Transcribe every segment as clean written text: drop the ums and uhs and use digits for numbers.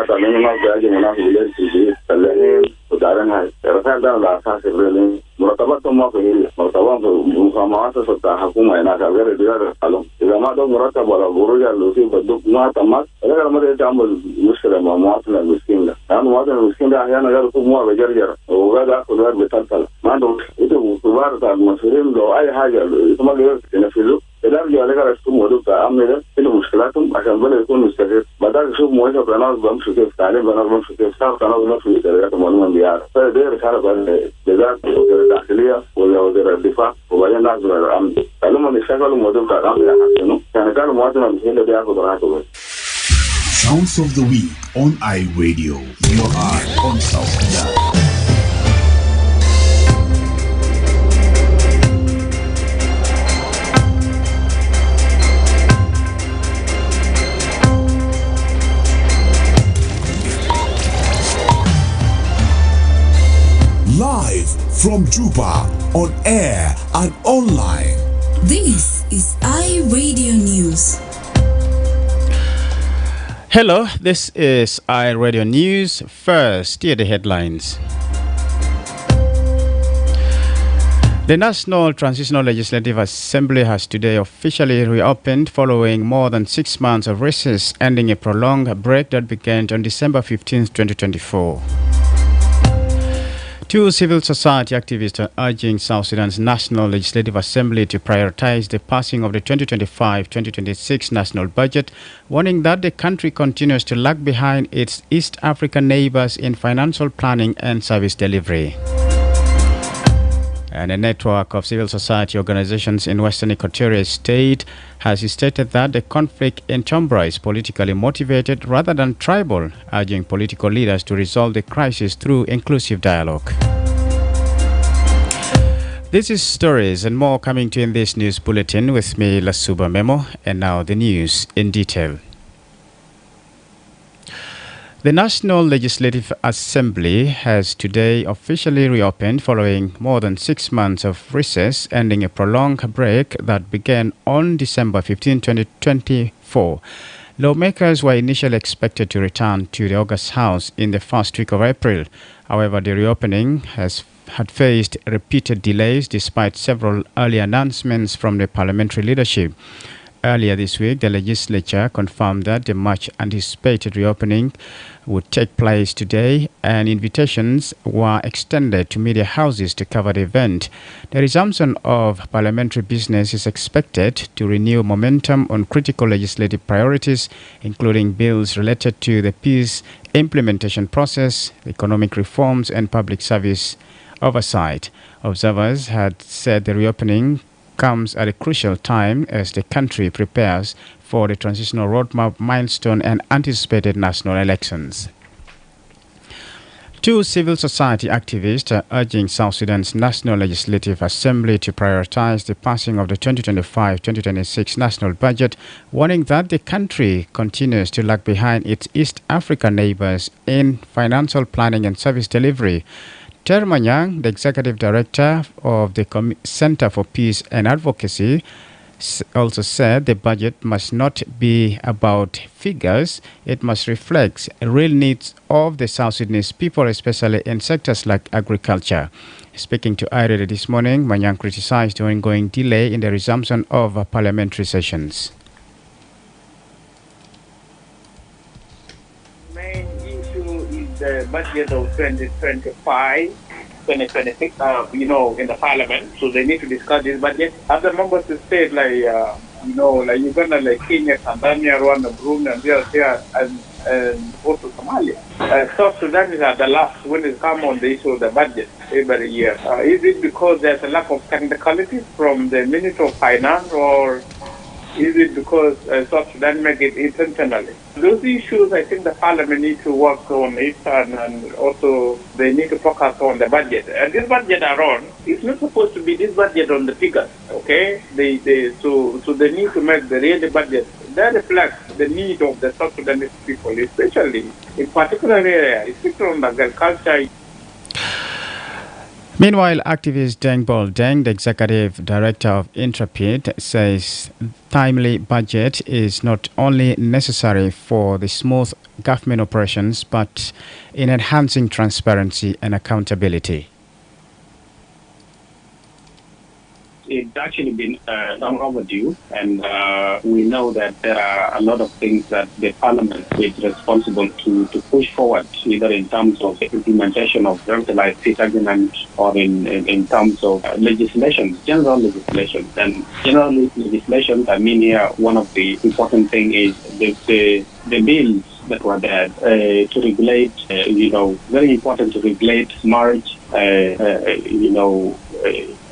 también una que una jubilación civil, también ودارنا رفع ده على اساس الريلين مرتبات ما في مرتبات مقامات سلطه حكومه هناك غير ديار القانون اذا ما ده مرتب ولا خروج اللي بدك ما تمت غير ما تعمل مشكله مع مواطن المسكين ده لانه مواطن المسكين ده احيانا غير مو بجرجر وغير اخذ بتلتل ما عنده انتوا كبار المسؤولين لو اي حاجه ما غير ينفذوا الارجع عليك رسم موضوع عامل ده له مشكلاتهم عشان بلا يكون مستفيد بدل يشوف موظف قناه بمشي كيف تعليم قناه بمشي كيف صار قناه بمشي ادارات معلومات ديار فده رساله بالذات وزاره الداخليه ولا وزاره الدفاع وبعدين نازل الامن لما نشتغلوا موضوع الامن يحسنوا كانوا مواطن المسؤولين اللي بياخذوا راحته. Sounds of the Week on iRadio, your eye on South Sudan. Live from Juba, on air and online. This is iRadio News. Hello, this is iRadio News. First, here are the headlines. The National Transitional Legislative Assembly has today officially reopened following more than 6 months of recess, ending a prolonged break that began on December 15, 2024. Two civil society activists are urging South Sudan's National Legislative Assembly to prioritize the passing of the 2025-2026 national budget, warning that the country continues to lag behind its East African neighbors in financial planning and service delivery. And a network of civil society organizations in Western Equatorial State has stated that the conflict in Chombra is politically motivated rather than tribal, urging political leaders to resolve the crisis through inclusive dialogue. This is stories and more coming to you in this news bulletin with me, Lasuba Memo, and now the news in detail. The National Legislative Assembly has today officially reopened following more than 6 months of recess, ending a prolonged break that began on December 15, 2024. Lawmakers were initially expected to return to the August House in the first week of April. However, the reopening had faced repeated delays despite several early announcements from the parliamentary leadership. Earlier this week, the legislature confirmed that the much-anticipated reopening would take place today, and invitations were extended to media houses to cover the event. The resumption of parliamentary business is expected to renew momentum on critical legislative priorities, including bills related to the peace implementation process, economic reforms, and public service oversight. Observers had said the reopening comes at a crucial time as the country prepares for the transitional roadmap milestone and anticipated national elections. Two civil society activists are urging South Sudan's National Legislative Assembly to prioritize the passing of the 2025-2026 national budget, warning that the country continues to lag behind its East African neighbors in financial planning and service delivery. Termanyang, the executive director of the Center for Peace and Advocacy, also said the budget must not be about figures. It must reflect real needs of the South Sudanese people, especially in sectors like agriculture. Speaking to iRadio this morning, Manyang criticized the ongoing delay in the resumption of parliamentary sessions. The budget of 2025, 2026, in the parliament. So they need to discuss this budget. Other members of state like Uganda, like Kenya, Tanzania, Rwanda, Burundi, and there, and also Somalia. South Sudan is at the last when it comes on the issue of the budget every year. Is it because there's a lack of technicality from the Minister of Finance, or is it because South Sudan make it intentionally? Those issues, I think the parliament needs to work on it, and also they need to focus on the budget. And this budget around, it's not supposed to be this budget on the figures, okay? So they need to make the real budget that reflects the need of the South Sudanese people, especially in particular area, especially on agriculture. Meanwhile, activist Deng Bol Deng, the executive director of Intrepid, says timely budget is not only necessary for the smooth government operations, but in enhancing transparency and accountability. It's actually been long overdue, and we know that there are a lot of things that the Parliament is responsible to push forward, either in terms of the implementation of revitalized seat agreements or in terms of legislation, general legislation. And general legislation, I mean here, one of the important things is the bills that were there to regulate, very important to regulate marriage,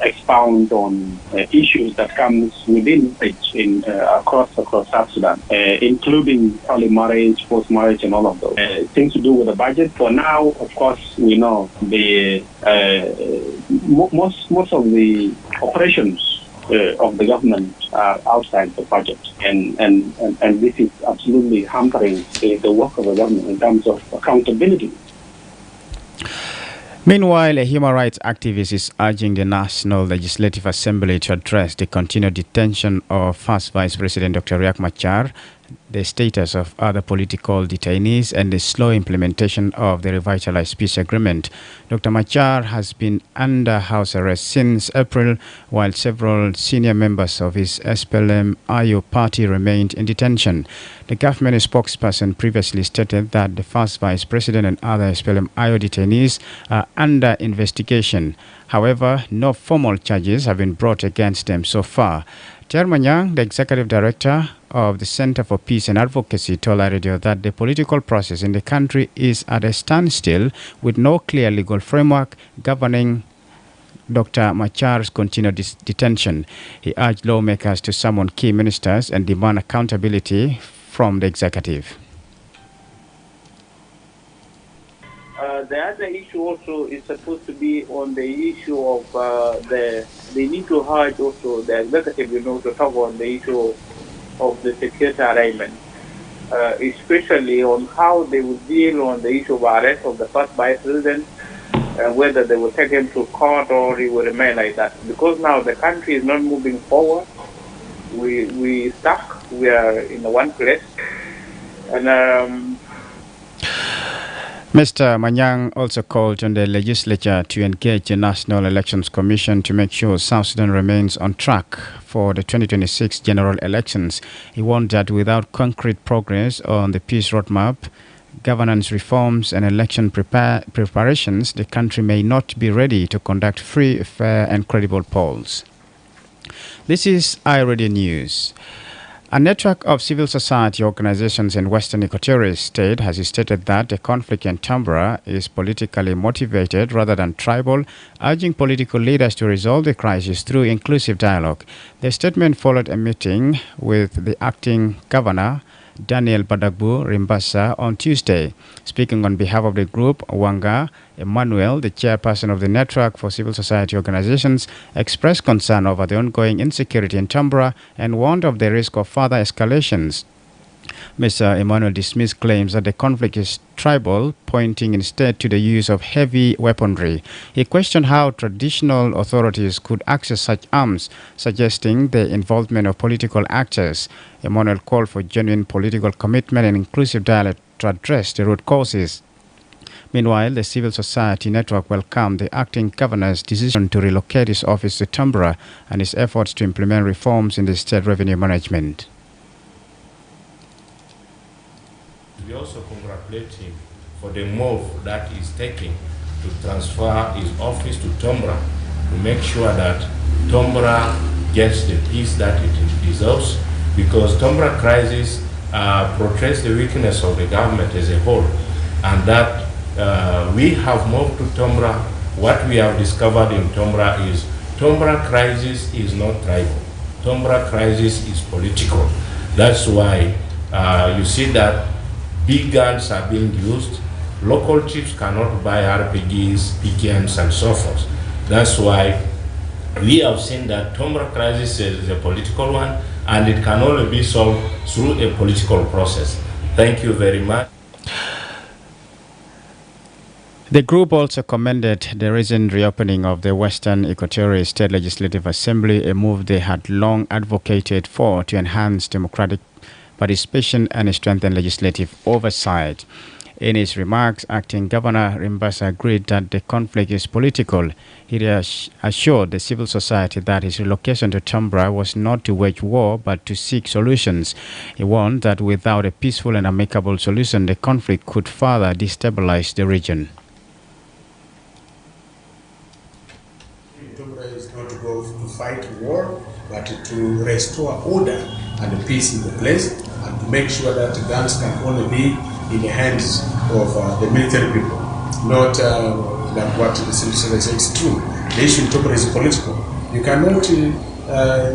expound on issues that comes within in across South Sudan, including early marriage, forced marriage, and all of those things to do with the budget. For now, of course, we know the most of the operations of the government are outside the budget, and this is absolutely hampering the work of the government in terms of accountability. Meanwhile, a human rights activist is urging the National Legislative Assembly to address the continued detention of first Vice President Dr. Riek Machar, the status of other political detainees, and the slow implementation of the revitalized peace agreement. Dr. Machar has been under house arrest since April, while several senior members of his SPLM-IO party remained in detention. The government spokesperson previously stated that the first vice president and other SPLM-IO detainees are under investigation. However, no formal charges have been brought against them so far. Manyang, the executive director of the Center for Peace and Advocacy, told iRadio that the political process in the country is at a standstill with no clear legal framework governing Dr. Machar's continued detention. He urged lawmakers to summon key ministers and demand accountability from the executive. The other issue also is supposed to be on the issue of they need to urge also the executive, to talk on the issue of the security arrangement, especially on how they will deal on the issue of arrest of the first vice president, whether they will take him to court or he will remain like that. Because now the country is not moving forward. We stuck. We are in one place, and. Mr. Manyang also called on the legislature to engage the National Elections Commission to make sure South Sudan remains on track for the 2026 general elections. He warned that without concrete progress on the peace roadmap, governance reforms and election preparations, the country may not be ready to conduct free, fair and credible polls. This is iRadio News. A network of civil society organizations in Western Equatorial State has stated that the conflict in Tambra is politically motivated rather than tribal, urging political leaders to resolve the crisis through inclusive dialogue. The statement followed a meeting with the acting governor, Daniel Badagbu Rimbasa, on Tuesday. Speaking on behalf of the group, Wanga Emmanuel, the chairperson of the Network for Civil Society Organizations, expressed concern over the ongoing insecurity in Tambra and warned of the risk of further escalations. Mr. Emmanuel dismissed claims that the conflict is tribal, pointing instead to the use of heavy weaponry. He questioned how traditional authorities could access such arms, suggesting the involvement of political actors. Emmanuel called for genuine political commitment and inclusive dialogue to address the root causes. Meanwhile, the civil society network welcomed the acting governor's decision to relocate his office to Tambra and his efforts to implement reforms in the state revenue management. We also congratulate him for the move that he's taking to transfer his office to Tambra to make sure that Tambra gets the peace that it deserves, because Tambra crisis portrays the weakness of the government as a whole, and that we have moved to Tambra. What we have discovered in Tambra is Tambra crisis is not tribal. Tambra crisis is political. That's why you see that big guns are being used. Local chiefs cannot buy RPGs, PKMs, and so forth. That's why we have seen that Tambra crisis is a political one, and it can only be solved through a political process. Thank you very much. The group also commended the recent reopening of the Western Equatorial State Legislative Assembly, a move they had long advocated for to enhance democratic participation and strengthen legislative oversight. In his remarks, Acting Governor Rimbasa agreed that the conflict is political. He assured the civil society that his relocation to Tumbra was not to wage war but to seek solutions. He warned that without a peaceful and amicable solution, the conflict could further destabilize the region. Tumbra is not to go to fight war, but to restore order and peace in the place, and to make sure that guns can only be in the hands of the military people, not like what the civil society says. It's true. The issue in Tumbra is political. You cannot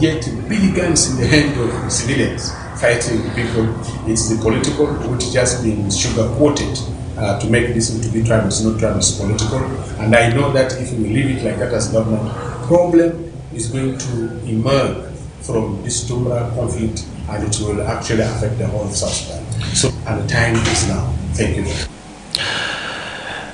get big guns in the hand of civilians fighting people. It's the political, which just been sugar-coated to make this into be tribal. It's not tribal, it's political. And I know that if we leave it like that as government, problem is going to emerge from this Tumbra conflict, and it will actually affect the whole of South Sudan. So, and the time is now. Thank you.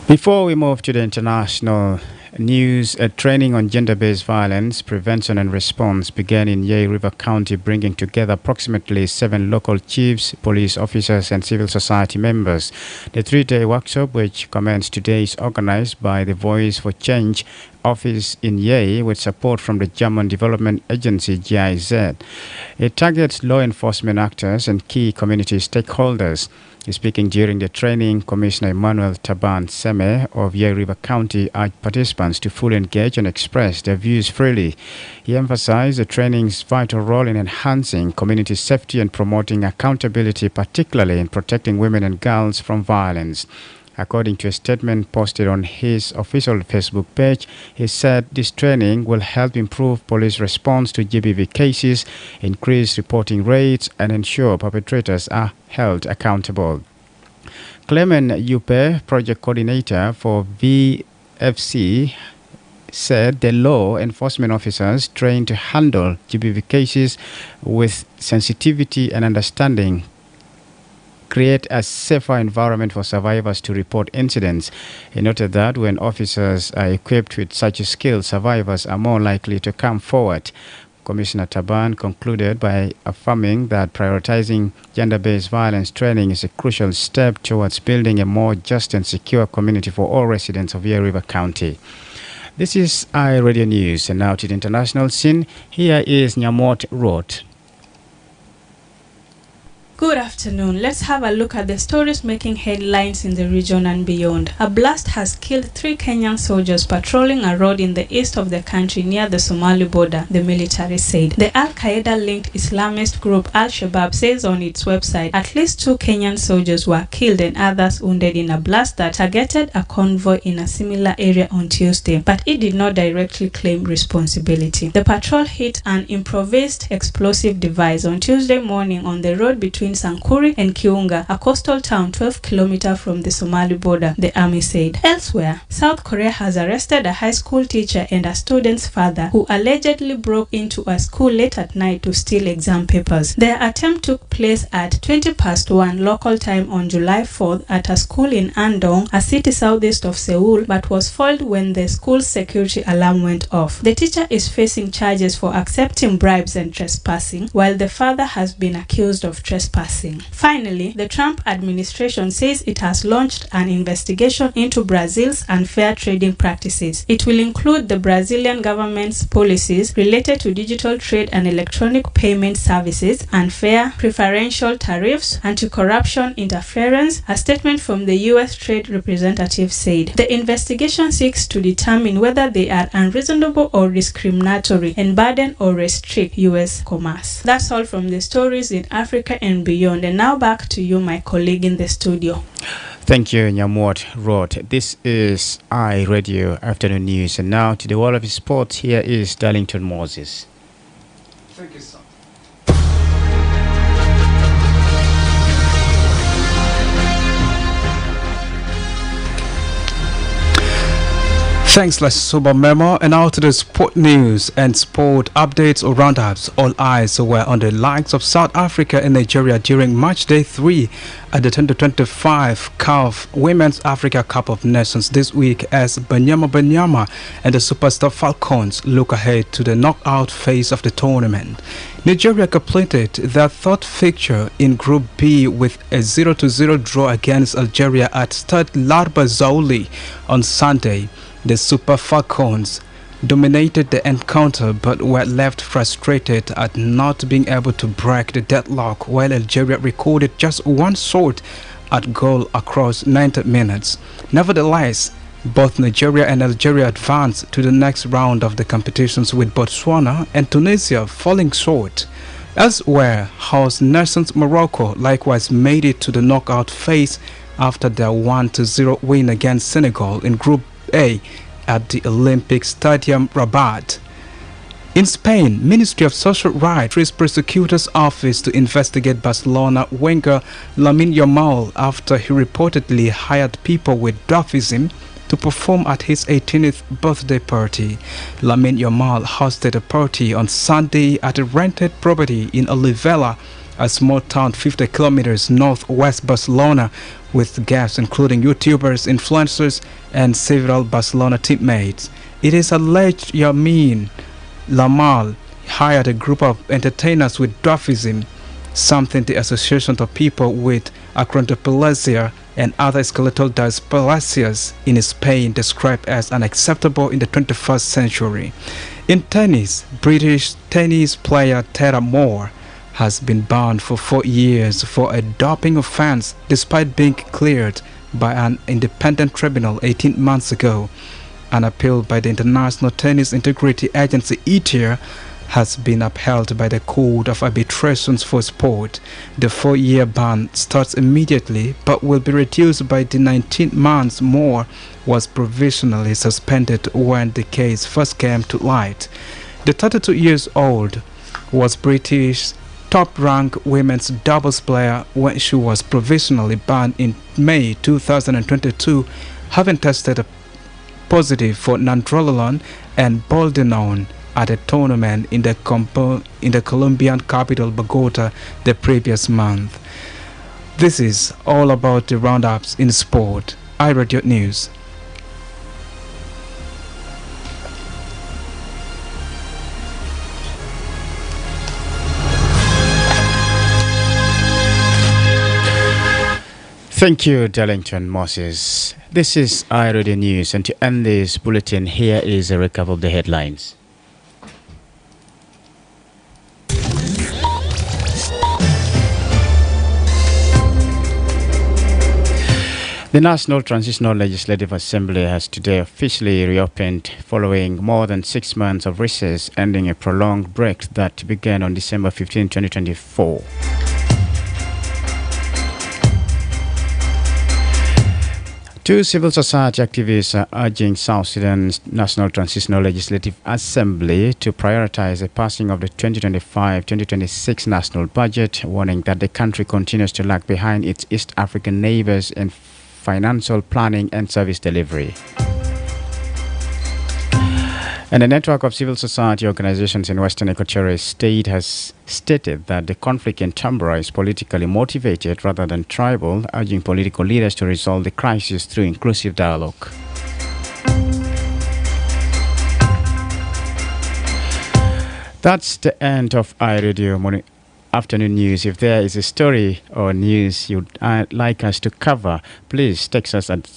Before we move to the international news, a training on gender-based violence prevention and response began in Yei River County, bringing together approximately 7 local chiefs, police officers, and civil society members. The 3-day workshop, which commenced today, is organized by the Voice for Change office in Yei with support from the German Development Agency GIZ. It targets law enforcement actors and key community stakeholders. Speaking during the training, Commissioner Emmanuel Taban Seme of Yei River County urged participants to fully engage and express their views freely. He emphasized the training's vital role in enhancing community safety and promoting accountability, particularly in protecting women and girls from violence. According to a statement posted on his official Facebook page, he said this training will help improve police response to GBV cases, increase reporting rates, and ensure perpetrators are held accountable. Clement Yupe, project coordinator for VFC, said the law enforcement officers trained to handle GBV cases with sensitivity and understanding create a safer environment for survivors to report incidents. He noted that when officers are equipped with such skills, survivors are more likely to come forward. Commissioner Taban concluded by affirming that prioritizing gender-based violence training is a crucial step towards building a more just and secure community for all residents of Yei River County. This is iRadio News, and now to the international scene. Here is Nyamot Road. Good afternoon. Let's have a look at the stories making headlines in the region and beyond. A blast has killed 3 Kenyan soldiers patrolling a road in the east of the country near the Somali border, the military said. The Al-Qaeda-linked Islamist group Al-Shabaab says on its website at least 2 Kenyan soldiers were killed and others wounded in a blast that targeted a convoy in a similar area on Tuesday, but it did not directly claim responsibility. The patrol hit an improvised explosive device on Tuesday morning on the road between Sankuri and Kiunga, a coastal town 12 kilometers from the Somali border, the army said. Elsewhere, South Korea has arrested a high school teacher and a student's father who allegedly broke into a school late at night to steal exam papers. Their attempt took place at 1:20 local time on July 4th at a school in Andong, a city southeast of Seoul, but was foiled when the school's security alarm went off. The teacher is facing charges for accepting bribes and trespassing, while the father has been accused of trespassing. Finally, the Trump administration says it has launched an investigation into Brazil's unfair trading practices. It will include the Brazilian government's policies related to digital trade and electronic payment services, unfair preferential tariffs, anti-corruption interference, a statement from the U.S. trade representative said. The investigation seeks to determine whether they are unreasonable or discriminatory and burden or restrict U.S. commerce. That's all from the stories in Africa and beyond. And now back to you, my colleague in the studio. Thank you, Nyamot Road. This is iRadio Afternoon News. And now to the world of sports. Here is Darlington Moses. Thank you, sir. Thanks, Lasuba Memo. And now to the sport news and sport updates or roundups. All eyes were on the likes of South Africa and Nigeria during match day 3 at the 2025 CAF Women's Africa Cup of Nations this week as Banyama and the Superstar Falcons look ahead to the knockout phase of the tournament. Nigeria completed their third fixture in Group B with a 0-0 draw against Algeria at Stade Larba Zaouli on Sunday. The Super Falcons dominated the encounter but were left frustrated at not being able to break the deadlock, while Algeria recorded just one shot at goal across 90 minutes. Nevertheless, both Nigeria and Algeria advanced to the next round of the competitions, with Botswana and Tunisia falling short. Elsewhere, host nations Morocco likewise made it to the knockout phase after their 1-0 win against Senegal in Group A at the Olympic Stadium Rabat. In Spain, Ministry of Social Rights prosecutor's office to investigate Barcelona winger Lamine Yamal after he reportedly hired people with dwarfism to perform at his 18th birthday party. Lamine Yamal hosted a party on Sunday at a rented property in Olivella, a small town 50 kilometers northwest Barcelona, with guests including YouTubers, influencers, and several Barcelona teammates. It is alleged Lamine Yamal hired a group of entertainers with dwarfism, something the Association of People with Achondroplasia and other skeletal dysplasias in Spain described as unacceptable in the 21st century. In tennis, British tennis player Tara Moore has been banned for 4 years for a doping offense despite being cleared by an independent tribunal 18 months ago. An appeal by the International Tennis Integrity Agency (ITIA) has been upheld by the Code of Arbitrations for Sport. The 4-year ban starts immediately but will be reduced by the 19 months Moore was provisionally suspended when the case first came to light. The 32 years old was British top-ranked women's doubles player when she was provisionally banned in May 2022, having tested positive for nandrolone and boldenone at a tournament in the Colombian capital Bogota the previous month. This is all about the roundups in sport. iRadio News. Thank you, Darlington Moses. This is iRadio News, and to end this bulletin, here is a recap of the headlines. The National Transitional Legislative Assembly has today officially reopened following more than 6 months of recess, ending a prolonged break that began on December 15, 2024. Two civil society activists are urging South Sudan's National Transitional Legislative Assembly to prioritize the passing of the 2025-2026 national budget, warning that the country continues to lag behind its East African neighbors in financial planning and service delivery. And a network of civil society organizations in Western Equatorial State has stated that the conflict in Tambora is politically motivated rather than tribal, urging political leaders to resolve the crisis through inclusive dialogue. That's the end of iRadio Morning Afternoon News. If there is a story or news you'd like us to cover, please text us at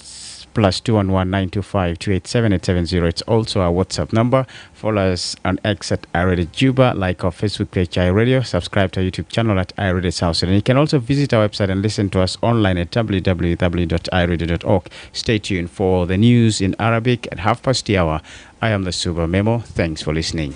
+211 925 287 870. It's also our WhatsApp number. Follow us on X at iRadio Juba, like our Facebook page iRadio, subscribe to our YouTube channel at iRadio South Sudan. You can also visit our website and listen to us online at www.iradio.org. Stay tuned for the news in Arabic at 1:30. I am Lasuba Memo. Thanks for listening.